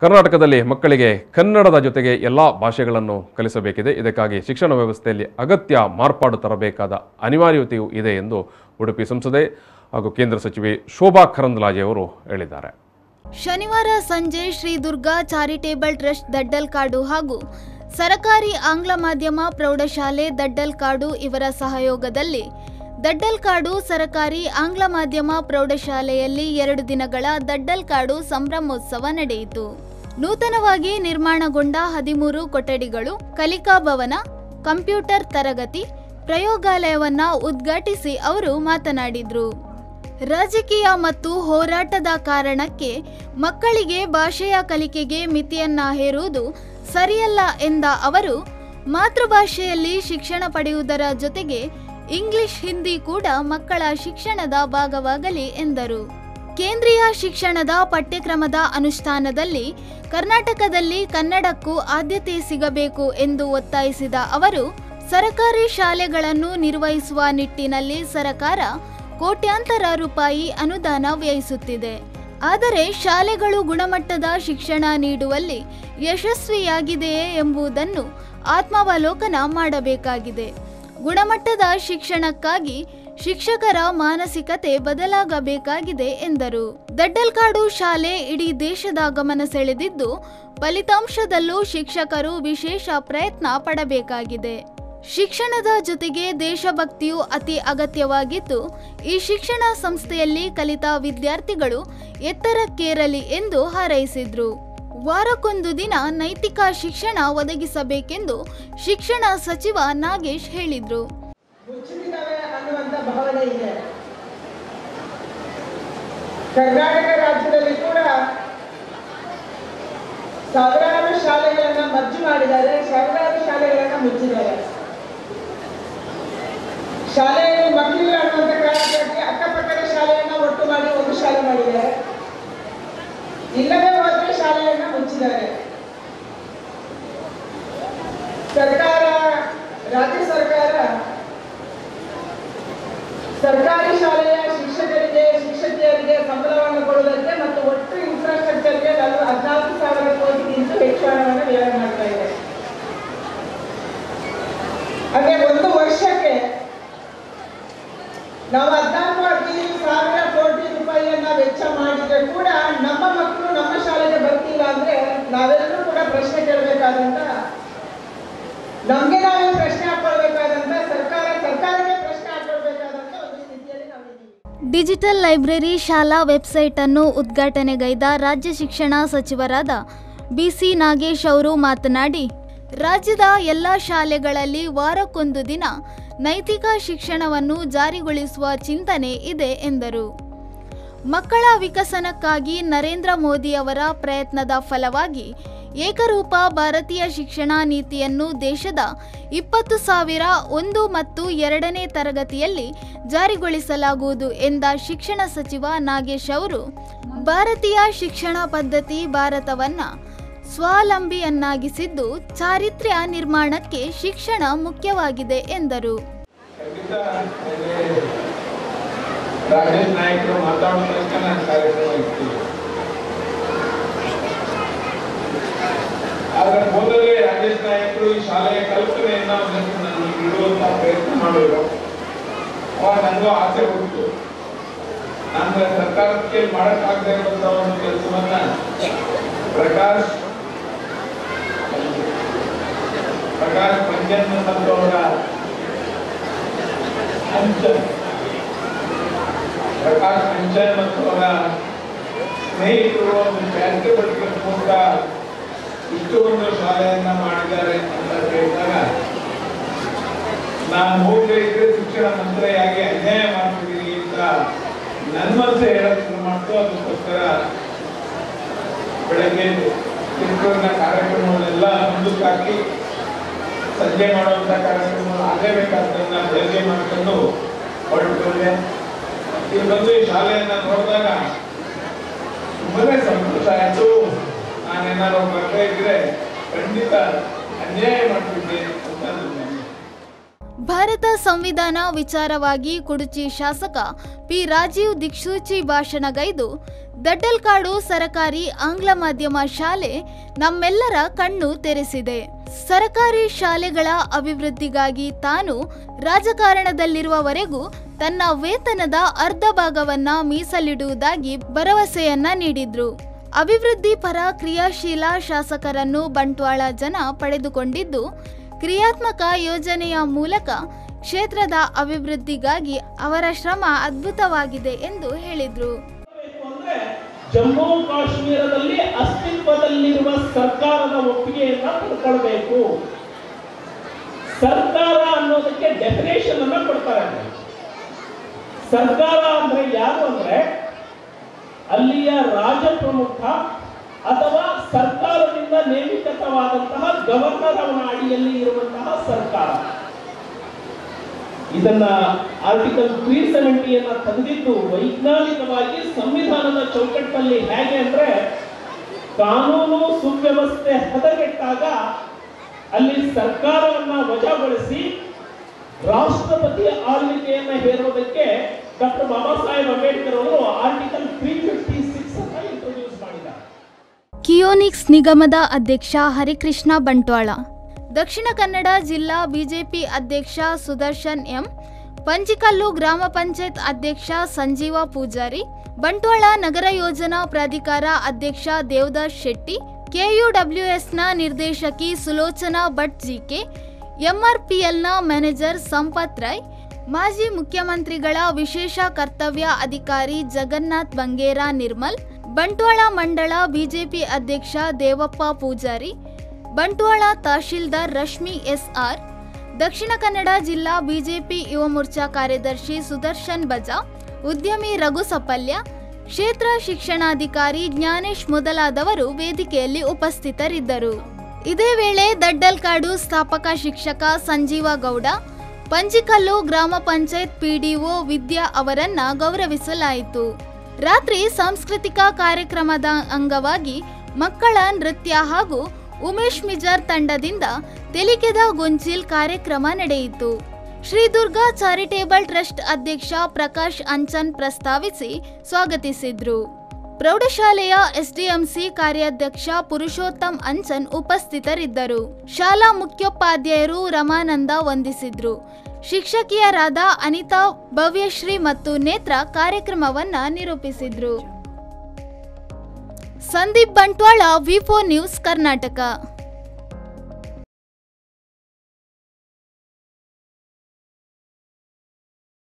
ಕರ್ನಾಟಕದಲ್ಲಿ ಮಕ್ಕಳಿಗೆ ಕನ್ನಡದ ಜೊತೆಗೆ ಎಲ್ಲ ಭಾಷೆಗಳನ್ನು ಕಲಿಸಬೇಕಿದೆ. ಇದಕ್ಕಾಗಿ ಶಿಕ್ಷಣ ವ್ಯವಸ್ಥೆಯಲ್ಲಿ ಅಗತ್ಯ ಮಾರ್ಪಾಡು ತರಬೇಕಾದ ಅನಿವಾರ್ಯತೆಯೂ ಇದೆ ಎಂದು ಉಡುಪಿ ಸಂಸದೆ ಹಾಗೂ ಕೇಂದ್ರ ಸಚಿವೆ ಶೋಭಾ ಕರಂದ್ಲಾಜೆ ಅವರು ಹೇಳಿದ್ದಾರೆ. ಶನಿವಾರ ಸಂಜೆ ಶ್ರೀ ದುರ್ಗಾ ಚಾರಿಟೇಬಲ್ ಟ್ರಸ್ಟ್ ದಡ್ಡಲ್ಕಾಡು ಹಾಗೂ ಸರಕಾರಿ ಆಂಗ್ಲ ಮಾಧ್ಯಮ ಪ್ರೌಢಶಾಲೆ ದಡ್ಡಲ್ಕಾಡು ಇವರ ಸಹಯೋಗದಲ್ಲಿ ದಡ್ಡಲ್ಕಾಡು ಸರಕಾರಿ ಆಂಗ್ಲ ಮಾಧ್ಯಮ ಪ್ರೌಢಶಾಲೆಯಲ್ಲಿ 2 ದಿನಗಳ ದಡ್ಡಲ್ಕಾಡು ಸಂಭ್ರಮೋತ್ಸವ ನಡೆಯಿತು. ನೂತನವಾಗಿ ನಿರ್ಮಾಣಗೊಂಡ 13 ಕೊಠಡಿಗಳು, ಕಲಿಕಾ ಭವನ, ಕಂಪ್ಯೂಟರ್ ತರಗತಿ, ಪ್ರಯೋಗಾಲಯವನ್ನ ಉದ್ಘಾಟಿಸಿ ಅವರು ಮಾತನಾಡಿದರು. ರಾಜಕೀಯ ಮತ್ತು ಹೋರಾಟದ ಕಾರಣಕ್ಕೆ ಮಕ್ಕಳಿಗೆ ಭಾಷೆಯ ಕಲಿಕೆಗೆ ಮಿತಿಯನ್ನ ಹೇರುವುದು ಸರಿಯಲ್ಲ ಎಂದ ಅವರು, ಮಾತೃಭಾಷೆಯಲ್ಲಿ ಶಿಕ್ಷಣ ಪಡೆಯುವುದರ ಜೊತೆಗೆ ಇಂಗ್ಲಿಷ್, ಹಿಂದಿ ಕೂಡ ಮಕ್ಕಳ ಶಿಕ್ಷಣದ ಭಾಗವಾಗಲಿ ಎಂದರು. ಕೇಂದ್ರೀಯ ಶಿಕ್ಷಣದ ಪಠ್ಯಕ್ರಮದ ಅನುಷ್ಠಾನದಲ್ಲಿ ಕರ್ನಾಟಕದಲ್ಲಿ ಕನ್ನಡಕ್ಕೂ ಆದ್ಯತೆ ಸಿಗಬೇಕು ಎಂದು ಒತ್ತಾಯಿಸಿದ ಅವರು, ಸರಕಾರಿ ಶಾಲೆಗಳನ್ನು ನಿರ್ವಹಿಸುವ ನಿಟ್ಟಿನಲ್ಲಿ ಸರ್ಕಾರ ಕೋಟ್ಯಾಂತರ ರೂಪಾಯಿ ಅನುದಾನ ವ್ಯಯಿಸುತ್ತಿದೆ. ಆದರೆ ಶಾಲೆಗಳು ಗುಣಮಟ್ಟದ ಶಿಕ್ಷಣ ನೀಡುವಲ್ಲಿ ಯಶಸ್ವಿಯಾಗಿದೆಯೇ ಎಂಬುದನ್ನು ಆತ್ಮಾವಲೋಕನ ಮಾಡಬೇಕಾಗಿದೆ. ಗುಣಮಟ್ಟದ ಶಿಕ್ಷಣಕ್ಕಾಗಿ ಶಿಕ್ಷಕರ ಮಾನಸಿಕತೆ ಬದಲಾಗಬೇಕಾಗಿದೆ ಎಂದರು. ದಡ್ಡಲ್ಕಾಡು ಶಾಲೆ ಇಡೀ ದೇಶದ ಗಮನ ಸೆಳೆದಿದ್ದು, ಫಲಿತಾಂಶದಲ್ಲೂ ಶಿಕ್ಷಕರು ವಿಶೇಷ ಪ್ರಯತ್ನ ಪಡಬೇಕಾಗಿದೆ. ಶಿಕ್ಷಣದ ಜೊತೆಗೆ ದೇಶಭಕ್ತಿಯು ಅತಿ ಅಗತ್ಯವಾಗಿದ್ದು, ಈ ಶಿಕ್ಷಣ ಸಂಸ್ಥೆಯಲ್ಲಿ ಕಲಿತ ವಿದ್ಯಾರ್ಥಿಗಳು ಎತ್ತರಕ್ಕೇರಲಿ ಎಂದು ಹಾರೈಸಿದರು. ವಾರಕ್ಕೊಂದು ದಿನ ನೈತಿಕ ಶಿಕ್ಷಣ ಒದಗಿಸಬೇಕೆಂದು ಶಿಕ್ಷಣ ಸಚಿವ ನಾಗೇಶ್ ಹೇಳಿದರು. ಭಾವನೆ ಇದೆ. ಕರ್ನಾಟಕ ರಾಜ್ಯದಲ್ಲಿ ಕೂಡ ಸಾವಿರಾರು ಶಾಲೆಗಳನ್ನ ಮರ್ಜು ಮಾಡಿದ್ದಾರೆ, ಸಾವಿರಾರು ಶಾಲೆಗಳನ್ನ ಮುಚ್ಚಿದ್ದಾರೆ. ಶಾಲೆಯಲ್ಲಿ ಮಕ್ಕಳಿಲ್ಲ ಅನ್ನುವಂಥ ಕಾರಣಕ್ಕಾಗಿ ಅಕ್ಕಪಕ್ಕದ ಶಾಲೆಯನ್ನ ಒಟ್ಟು ಮಾಡಿ ಒಂದು ಶಾಲೆ ಮಾಡಿದ್ದಾರೆ. ಇಲ್ಲವೇ ಹೋದ್ರೆ ಶಾಲೆಯನ್ನ ಮುಚ್ಚಿದ್ದಾರೆ. ಸರ್ಕಾರ, ರಾಜ್ಯ ಸರ್ಕಾರ ಸರ್ಕಾರಿ ಶಾಲೆಯ ಶಿಕ್ಷಕರಿಗೆ, ಶಿಕ್ಷಕಿಯರಿಗೆ ಸಂಬಳವನ್ನು ಕೊಡುವುದಕ್ಕೆ ಮತ್ತು ಒಟ್ಟು ಇನ್ಫ್ರಾಸ್ಟ್ರಕ್ಚರ್ಗೆ 14,000 ಕೋಟಿಗಿಂತ ಹೆಚ್ಚು ಹಣವನ್ನು ವ್ಯಯ ಮಾಡ್ತಾ ಇದೆ. ಹಾಗೆ ಒಂದು ವರ್ಷಕ್ಕೆ ನಾವು 14,000 ಕೋಟಿ ರೂಪಾಯಿಯನ್ನ ವೆಚ್ಚ ಮಾಡಿದ್ರೆ ಕೂಡ ನಮ್ಮ ಮಕ್ಕಳು ನಮ್ಮ ಶಾಲೆಗೆ ಬರ್ತಿಲ್ಲ ಅಂದ್ರೆ ನಾವೆಲ್ಲರೂ ಕೂಡ ಪ್ರಶ್ನೆ ಕೇಳಬೇಕಾದಂತ, ನಮ್ಗೆ ನಾವೇ ಪ್ರಶ್ನೆ ಹಾಕೊಳ್ಬೇಕಾದಂತ, ಸರ್ಕಾರಕ್ಕೆ ಪ್ರಶ್ನೆ ಹಾಕೊಳ್ಬೇಕಾದಂತ ಒಂದು ಸ್ಥಿತಿಯಲ್ಲಿ ನಾವಿದ್ದೀವಿ. ಡಿಜಿಟಲ್ ಲೈಬ್ರರಿ ಶಾಲಾ ವೆಬ್ಸೈಟ್ ಅನ್ನು ಉದ್ಘಾಟನೆಗೈದ ರಾಜ್ಯ ಶಿಕ್ಷಣ ಸಚಿವರಾದ ಬಿಸಿ ನಾಗೇಶ್ ಅವರು ಮಾತನಾಡಿ, ರಾಜ್ಯದ ಎಲ್ಲ ಶಾಲೆಗಳಲ್ಲಿ ವಾರಕ್ಕೊಂದು ದಿನ ನೈತಿಕ ಶಿಕ್ಷಣವನ್ನು ಜಾರಿಗೊಳಿಸುವ ಚಿಂತನೆ ಇದೆ ಎಂದರು. ಮಕ್ಕಳ ವಿಕಸನಕ್ಕಾಗಿ ನರೇಂದ್ರ ಮೋದಿ ಅವರ ಪ್ರಯತ್ನದ ಫಲವಾಗಿ ಏಕರೂಪ ಭಾರತೀಯ ಶಿಕ್ಷಣ ನೀತಿಯನ್ನು ದೇಶದ 20,001 ಮತ್ತು 2ನೇ ತರಗತಿಯಲ್ಲಿ ಜಾರಿಗೊಳಿಸಲಾಗುವುದು ಎಂದ ಶಿಕ್ಷಣ ಸಚಿವ ನಾಗೇಶ್ ಅವರು, ಭಾರತೀಯ ಶಿಕ್ಷಣ ಪದ್ಧತಿ ಭಾರತವನ್ನ ಸ್ವಾವಲಂಬಿಯನ್ನಾಗಿಸಿದ್ದು, ಚಾರಿತ್ರ್ಯ ನಿರ್ಮಾಣಕ್ಕೆ ಶಿಕ್ಷಣ ಮುಖ್ಯವಾಗಿದೆ ಎಂದರು. ರಾಜೇಶ್ ನಾಯಕರು ಮಾತಾಡೋ ಕಾರ್ಯಕ್ರಮ ಇತ್ತು. ಆದ್ರೆ ಮೊದಲೇ ರಾಜೇಶ್ ನಾಯಕರು ಈ ಶಾಲೆಯ ಕಲ್ಪನೆಯನ್ನ ಇಡುವಂತ ಪ್ರಯತ್ನ ಮಾಡಿದ್ರು. ಅವಾಗ ನನಗೂ ಆಸೆ ಹುಟ್ಟು, ನಾನು ಸರ್ಕಾರಕ್ಕೆ ಮಾಡಕ್ಕಾಗದೆ ಇರುವಂತ ಒಂದು ಕೆಲಸವನ್ನ ಪ್ರಕಾಶ್ ಪಂಜನ್ ಮತ್ತು ಅವರ ಪ್ರಕಾಶ್ ಪಂಚನ್ ಮತ್ತು ಅವರ ಸ್ನೇಹಿತರು ಒಂದು ಚಾರಿಟೇಬಲ್ ಟ್ರಸ್ಟ್ ಮೂಲಕ ಇಷ್ಟು ಒಂದು ಶಾಲೆಯನ್ನ ಮಾಡಿದ್ದಾರೆ ಅಂತ ಹೇಳಿದಾಗ ನಾನು ಹೋಗದೆ ಇದ್ರೆ ಶಿಕ್ಷಣ ಮಂತ್ರಿಯಾಗಿ ಅನ್ಯಾಯ ಮಾಡ್ತಿದ್ದೀನಿ ಅಂತ ನನ್ನ ಮನಸ್ಸು ಹೇಳಕ್ ಶುರು ಮಾಡ್ತು. ಅದಕ್ಕೋಸ್ಕರ ಬೆಳಗ್ಗೆ ಚಿತ್ರನ ಕಾರ್ಯಕ್ರಮಗಳನ್ನೆಲ್ಲ ಮುಂದಕ್ಕೆ ಹಾಕಿ ಸಂಜೆ ಮಾಡುವಂತ ಕಾರ್ಯಕ್ರಮ ಆಗಲೇಬೇಕಾದ್ದನ್ನ ಬೆಳಗ್ಗೆ ಮಾಡ್ಕೊಂಡು ಹೊರಟುಕೊಂಡೆ. ಇಲ್ಲಿ ಬಂದು ಈ ಶಾಲೆಯನ್ನ ನೋಡಿದಾಗ ತುಂಬಾನೇ ಸಂತೋಷ ಆಯ್ತು. ನಾನೇನಾದ್ರು ಬರ್ತಾ ಇದ್ರೆ ಖಂಡಿತ ಅನ್ಯಾಯ ಮಾಡ್ತಿದ್ದೆ ಅಂತ. ಭಾರತ ಸಂವಿಧಾನ ವಿಚಾರವಾಗಿ ಕುಡುಚಿ ಶಾಸಕ ಪಿ ರಾಜೀವ್ ದಿಕ್ಷೂಚಿ ಭಾಷಣಗೈದು ದಡ್ಡಲ್ಕಾಡು ಸರಕಾರಿ ಆಂಗ್ಲ ಮಾಧ್ಯಮ ಶಾಲೆ ನಮ್ಮೆಲ್ಲರ ಕಣ್ಣು ತೆರೆಸಿದೆ. ಸರಕಾರಿ ಶಾಲೆಗಳ ಅಭಿವೃದ್ಧಿಗಾಗಿ ತಾನು ರಾಜಕಾರಣದಲ್ಲಿರುವವರೆಗೂ ತನ್ನ ವೇತನದ ಅರ್ಧ ಭಾಗವನ್ನ ಮೀಸಲಿಡುವುದಾಗಿ ಭರವಸೆಯನ್ನ ನೀಡಿದ್ರು. ಅಭಿವೃದ್ಧಿ ಪರ ಕ್ರಿಯಾಶೀಲ ಶಾಸಕರನ್ನು ಬಂಟ್ವಾಳ ಜನ ಪಡೆದುಕೊಂಡಿದ್ದು, ಕ್ರಿಯಾತ್ಮಕ ಯೋಜನೆಯ ಮೂಲಕ ಕ್ಷೇತ್ರದ ಅಭಿವೃದ್ಧಿಗಾಗಿ ಅವರ ಶ್ರಮ ಅದ್ಭುತವಾಗಿದೆ ಎಂದು ಹೇಳಿದರು. ಜಮ್ಮು ಕಾಶ್ಮೀರದಲ್ಲಿ ಅಸ್ತಿತ್ವದಲ್ಲಿರುವ ಸರ್ಕಾರದ ಒಪ್ಪಿಗೆಯನ್ನ ಪಡ್ಕೊಳ್ಬೇಕು. ಸರ್ಕಾರ ಅನ್ನೋದಕ್ಕೆ ಡೆಫಿನೇಷನ್ ಅನ್ನ ಕೊಡ್ತಾರೆ. ಸರ್ಕಾರ ಅಂದ್ರೆ ಯಾರು ಅಂದ್ರೆ ಅಲ್ಲಿಯ ರಾಜ ಪ್ರಮುಖ ಅಥವಾ ಸರ್ಕಾರದಿಂದ ನೇಮಿತವಾದಂತಹ ಗವರ್ನರ್ ಅವನ ಅಡಿಯಲ್ಲಿ ಇರುವಂತಹ ಸರ್ಕಾರ. ಇದನ್ನ ಆರ್ಟಿಕಲ್ 370 ತೆಗೆದಿದ್ದು ವೈಜ್ಞಾನಿಕವಾಗಿ ಸಂವಿಧಾನದ ಚೌಕಟ್ಟಲ್ಲಿ ಹೇಗೆ ಅಂದ್ರೆ ಕಾನೂನು ಸುವ್ಯವಸ್ಥೆ ಹದಗೆಟ್ಟಾಗ ಅಲ್ಲಿ ಸರ್ಕಾರವನ್ನ ವಜಾಗೊಳಿಸಿ ರಾಷ್ಟ್ರಪತಿಯ ಆಳ್ವಿಕೆಯನ್ನ ಹೇರುವುದಕ್ಕೆ ಡಾಕ್ಟರ್ ಬಾಬಾ ಸಾಹೇಬ್ ಅಂಬೇಡ್ಕರ್ ಅವರು ಆರ್ಟಿಕಲ್ 356 ಅನ್ನು ಇಂಟ್ರೊಡ್ಯೂಸ್ ಮಾಡಿದ್ದಾರೆ. ಕಿಯೋನಿಕ್ಸ್ ನಿಗಮದ ಅಧ್ಯಕ್ಷ ಹರಿಕೃಷ್ಣ ಬಂಟ್ವಾಳ, ದಕ್ಷಿಣ ಕನ್ನಡ ಜಿಲ್ಲಾ ಬಿಜೆಪಿ ಅಧ್ಯಕ್ಷ ಸುದರ್ಶನ್ ಎಂ, ಪಂಚಿಕಲ್ಲು ಗ್ರಾಮ ಪಂಚಾಯತ್ ಅಧ್ಯಕ್ಷ ಸಂಜೀವ ಪೂಜಾರಿ, ಬಂಟ್ವಾಳ ನಗರ ಯೋಜನಾ ಪ್ರಾಧಿಕಾರ ಅಧ್ಯಕ್ಷ ದೇವದಾಸ್ ಶೆಟ್ಟಿ, ಕೆಯುಡಬ್ಲ್ಯೂಎಸ್ನ ನಿರ್ದೇಶಕಿ ಸುಲೋಚನಾ ಭಟ್ ಜಿಕೆ, ಎಂಆರ್ಪಿಎಲ್ನ ಮ್ಯಾನೇಜರ್ ಸಂಪತ್ ರಾಯ್, ಮಾಜಿ ಮುಖ್ಯಮಂತ್ರಿಗಳ ವಿಶೇಷ ಕರ್ತವ್ಯ ಅಧಿಕಾರಿ ಜಗನ್ನಾಥ್ ಬಂಗೇರಾ ನಿರ್ಮಲ್, ಬಂಟ್ವಾಳ ಮಂಡಳ ಬಿಜೆಪಿ ಅಧ್ಯಕ್ಷ ದೇವಪ್ಪ ಪೂಜಾರಿ, ಬಂಟ್ವಾಳ ತಹಶೀಲ್ದಾರ್ ರಶ್ಮಿ ಎಸ್ಆರ್, ದಕ್ಷಿಣ ಕನ್ನಡ ಜಿಲ್ಲಾ ಬಿಜೆಪಿ ಯುವ ಮೋರ್ಚಾ ಕಾರ್ಯದರ್ಶಿ ಸುದರ್ಶನ್ ಬಜಾ, ಉದ್ಯಮಿ ರಘು ಸಪಲ್ಯ, ಕ್ಷೇತ್ರ ಶಿಕ್ಷಣಾಧಿಕಾರಿ ಜ್ಞಾನೇಶ್ ಮೊದಲಾದವರು ವೇದಿಕೆಯಲ್ಲಿ ಉಪಸ್ಥಿತರಿದ್ದರು. ಇದೇ ವೇಳೆ ದಡ್ಡಲ್ಕಾಡು ಸ್ಥಾಪಕ ಶಿಕ್ಷಕ ಸಂಜೀವ ಗೌಡ, ಪಂಚಿಕಲ್ಲು ಗ್ರಾಮ ಪಂಚಾಯತ್ ಪಿಡಿಒ ವಿದ್ಯಾ ಅವರನ್ನ ಗೌರವಿಸಲಾಯಿತು. ರಾತ್ರಿ ಸಾಂಸ್ಕೃತಿಕ ಕಾರ್ಯಕ್ರಮದ ಅಂಗವಾಗಿ ಮಕ್ಕಳ ನೃತ್ಯ ಹಾಗೂ ಉಮೇಶ್ ಮಿಜಾರ್ ತಂಡದಿಂದ ತೆಲಿಕೆದ ಗೊಂಚಿಲ್ ಕಾರ್ಯಕ್ರಮ ನಡೆಯಿತು. ಶ್ರೀ ದುರ್ಗಾ ಚಾರಿಟೇಬಲ್ ಟ್ರಸ್ಟ್ ಅಧ್ಯಕ್ಷ ಪ್ರಕಾಶ್ ಅಂಚನ್ ಪ್ರಸ್ತಾವಿಸಿ ಸ್ವಾಗತಿಸಿದ್ರು. ಪ್ರೌಢಶಾಲೆಯ ಎಸ್ಡಿಎಂಸಿ ಕಾರ್ಯಾಧ್ಯಕ್ಷ ಪುರುಷೋತ್ತಮ್ ಅಂಚನ್ ಉಪಸ್ಥಿತರಿದ್ದರು. ಶಾಲಾ ಮುಖ್ಯೋಪಾಧ್ಯಾಯರು ರಮಾನಂದ ವಂದಿಸಿದ್ರು. ಶಿಕ್ಷಕಿಯರಾದ ಅನಿತಾ, ಭವ್ಯಶ್ರೀ ಮತ್ತು ನೇತ್ರ ಕಾರ್ಯಕ್ರಮವನ್ನ ನಿರೂಪಿಸಿದ್ರು. ಸಂದೀಪ್ ಬಂಟ್ವಾಳ, ವಿ4 ನ್ಯೂಸ್, ಕರ್ನಾಟಕ.